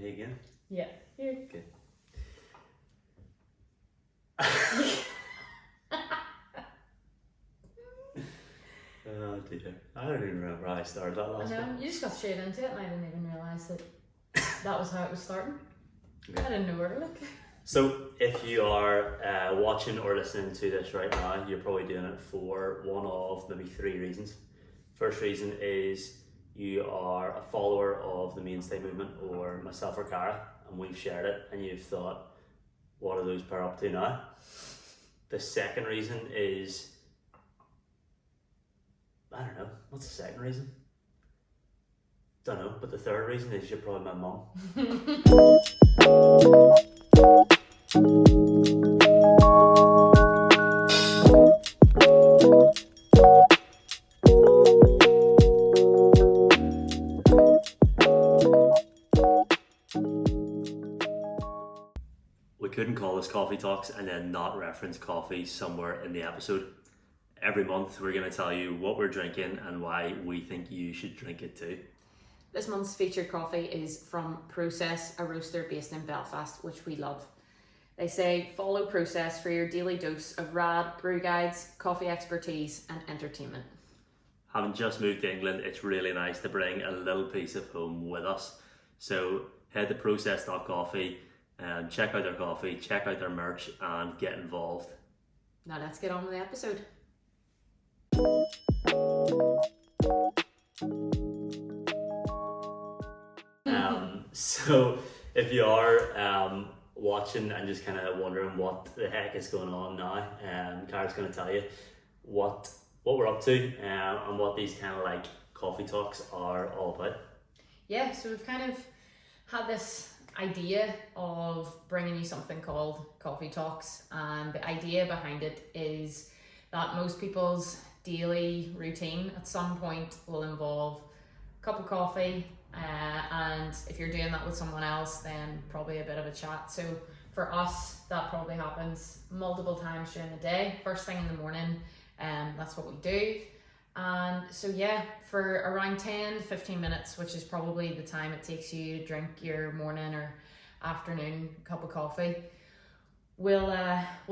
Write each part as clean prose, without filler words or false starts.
Me again? Yeah. Here. Okay. Oh dear. I don't even remember how I started that I last know, one. you just got straight into it and I didn't even realise that that was how it was starting. Okay. I didn't know where to look. So if you are watching or listening to this right now, you're probably doing it for one of maybe three reasons. First reason is you are a follower of the mainstay movement, or myself or Cara, and we've shared it and you've thought, what are those pair up to now? The second reason is, I don't know, what's the second reason? Don't know, but the third reason is you're probably my mum. We couldn't call this Coffee Talks and then not reference coffee somewhere in the episode. Every month we're going to tell you what we're drinking and why we think you should drink it too. This month's featured coffee is from Process, a roaster based in Belfast, which we love. They say, follow Process for your daily dose of rad brew guides, coffee expertise and entertainment. Having just moved to England, it's really nice to bring a little piece of home with us. So head to process.coffee and check out their coffee, check out their merch and get involved. Now let's get on with the episode. So if you are watching and just kind of wondering what the heck is going on now, Cara's going to tell you what we're up to and what these kind of like coffee talks are all about. Yeah, so we've kind of had this idea of bringing you something called Coffee Talks, and the idea behind it is that most people's daily routine at some point will involve a cup of coffee, and if you're doing that with someone else, then probably a bit of a chat. So for us, that probably happens multiple times during the day, first thing in the morning, and that's what we do. And so yeah, for around 10-15 minutes, which is probably the time it takes you to drink your morning or afternoon cup of coffee, we'll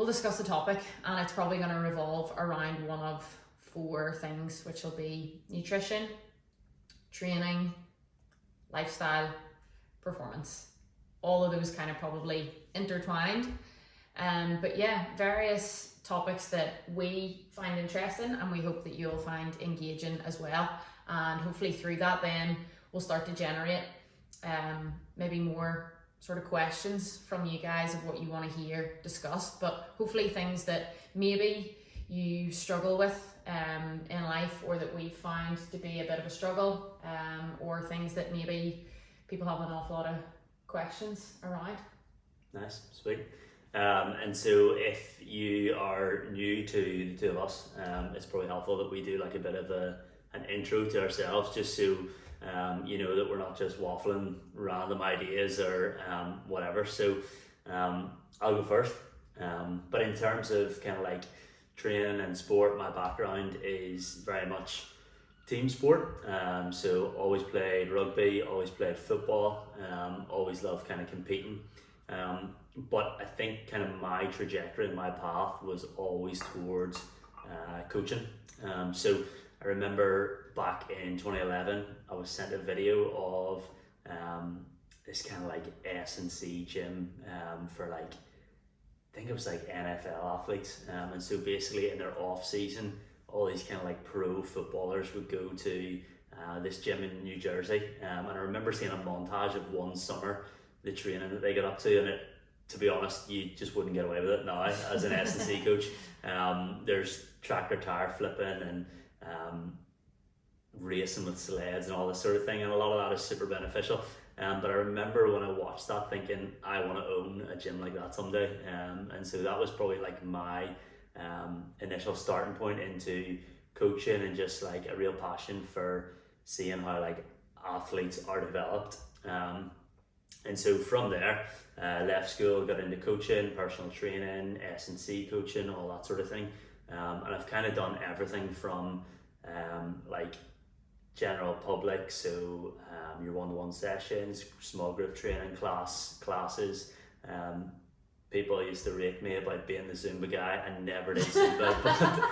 discuss the topic, and it's probably going to revolve around one of four things, which will be nutrition, training, lifestyle, performance. All of those kind of probably intertwined. But yeah, various topics that we find interesting and we hope that you'll find engaging as well. And hopefully through that then we'll start to generate maybe more sort of questions from you guys of what you want to hear discussed, but hopefully things that maybe you struggle with in life, or that we found to be a bit of a struggle, or things that maybe people have an awful lot of questions around. Nice, sweet. And so if you are new to the two of us, it's probably helpful that we do like a bit of an intro to ourselves, just so you know that we're not just waffling random ideas or whatever. So I'll go first. But in terms of kind of like training and sport, my background is very much team sport. So always played rugby, always played football, always loved kind of competing. But I think kind of my trajectory and my path was always towards coaching. So I remember back in 2011, I was sent a video of this kind of like S&C gym for like, I think it was like NFL athletes. And so basically in their off season, all these kind of like pro footballers would go to this gym in New Jersey. And I remember seeing a montage of one summer, the training that they got up to, and it, to be honest, you just wouldn't get away with it now as an S&C coach. There's tractor tire flipping and racing with sleds and all this sort of thing, and a lot of that is super beneficial. But I remember when I watched that thinking, I want to own a gym like that someday. And so that was probably like my initial starting point into coaching, and just like a real passion for seeing how like athletes are developed. And so from there, left school, got into coaching, personal training, S&C coaching, all that sort of thing. And I've kind of done everything from like general public, so your one-to-one sessions, small group training classes. People used to rate me about being the Zumba guy. I never did Zumba, but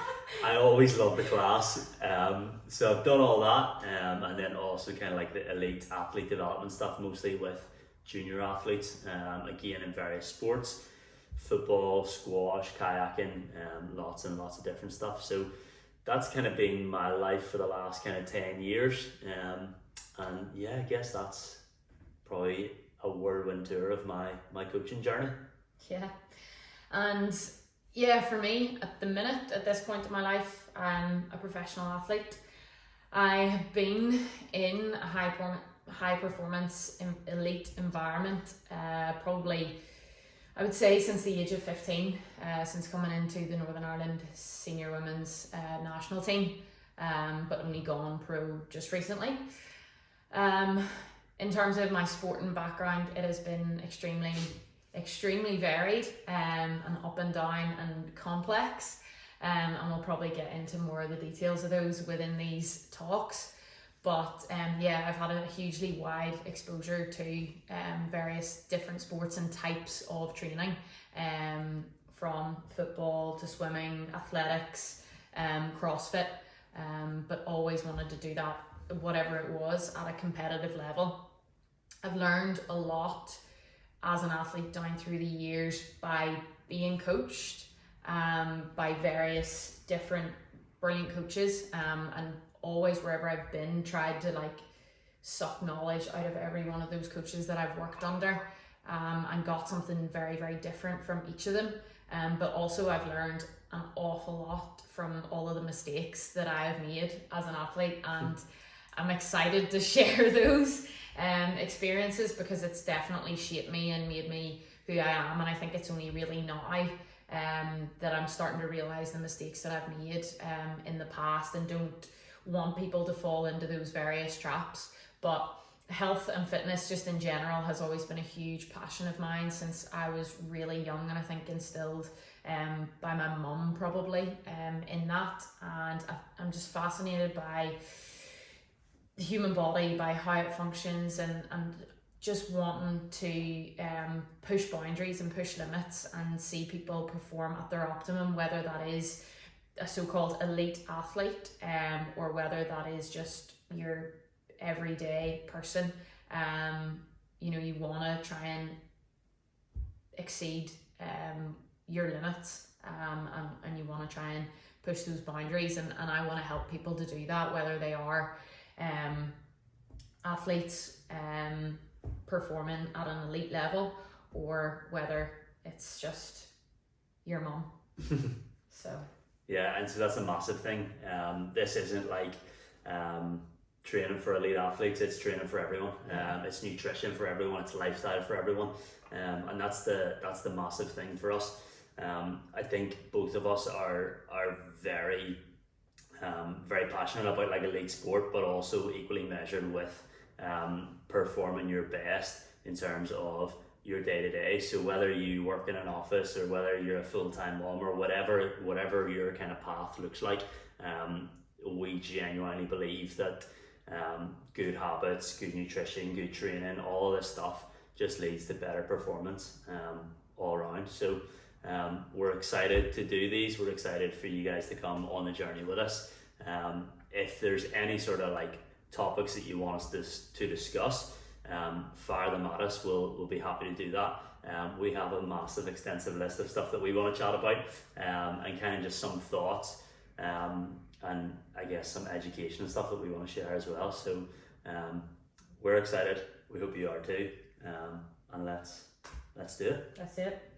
I always loved the class. So I've done all that, and then also kind of like the elite athlete development stuff, mostly with junior athletes, again in various sports, football, squash, kayaking, lots and lots of different stuff. So that's kind of been my life for the last kind of 10 years. And yeah, I guess that's probably a whirlwind tour of my coaching journey. Yeah, and yeah, for me at the minute, at this point in my life, I'm a professional athlete. I have been in a high performance elite environment probably, I would say, since the age of 15, since coming into the Northern Ireland senior women's national team, but only gone pro just recently. In terms of my sporting background, it has been extremely varied and up and down and complex, and we'll probably get into more of the details of those within these talks. But yeah, I've had a hugely wide exposure to various different sports and types of training, from football to swimming, athletics, CrossFit, but always wanted to do that, whatever it was, at a competitive level. I've learned a lot as an athlete down through the years by being coached by various different brilliant coaches, and always wherever I've been tried to like suck knowledge out of every one of those coaches that I've worked under, and got something very, very different from each of them. But also I've learned an awful lot from all of the mistakes that I have made as an athlete, and I'm excited to share those experiences because it's definitely shaped me and made me who I am. And I think it's only really now that I'm starting to realise the mistakes that I've made in the past, and don't want people to fall into those various traps. But health and fitness just in general has always been a huge passion of mine since I was really young, and I think instilled by my mum probably in that. And I'm just fascinated by the human body, by how it functions, and just wanting to push boundaries and push limits and see people perform at their optimum, whether that is a so-called elite athlete or whether that is just your everyday person. You know, you want to try and exceed your limits, and you want to try and push those boundaries, and I want to help people to do that, whether they are athletes performing at an elite level, or whether it's just your mum. So yeah, and so that's a massive thing. This isn't like training for elite athletes, it's training for everyone. It's nutrition for everyone, it's lifestyle for everyone, and that's the massive thing for us. I think both of us are very passionate about like elite sport, but also equally measured with performing your best in terms of your day-to-day. So whether you work in an office or whether you're a full-time mom or whatever your kind of path looks like, we genuinely believe that good habits, good nutrition, good training, all this stuff just leads to better performance all around. So we're excited to do these. We're excited for you guys to come on the journey with us. If there's any sort of like topics that you want us to discuss, fire them at us. We'll be happy to do that. We have a massive extensive list of stuff that we want to chat about, and kind of just some thoughts, and I guess some education and stuff that we want to share as well. So we're excited. We hope you are too. And let's do it. That's it.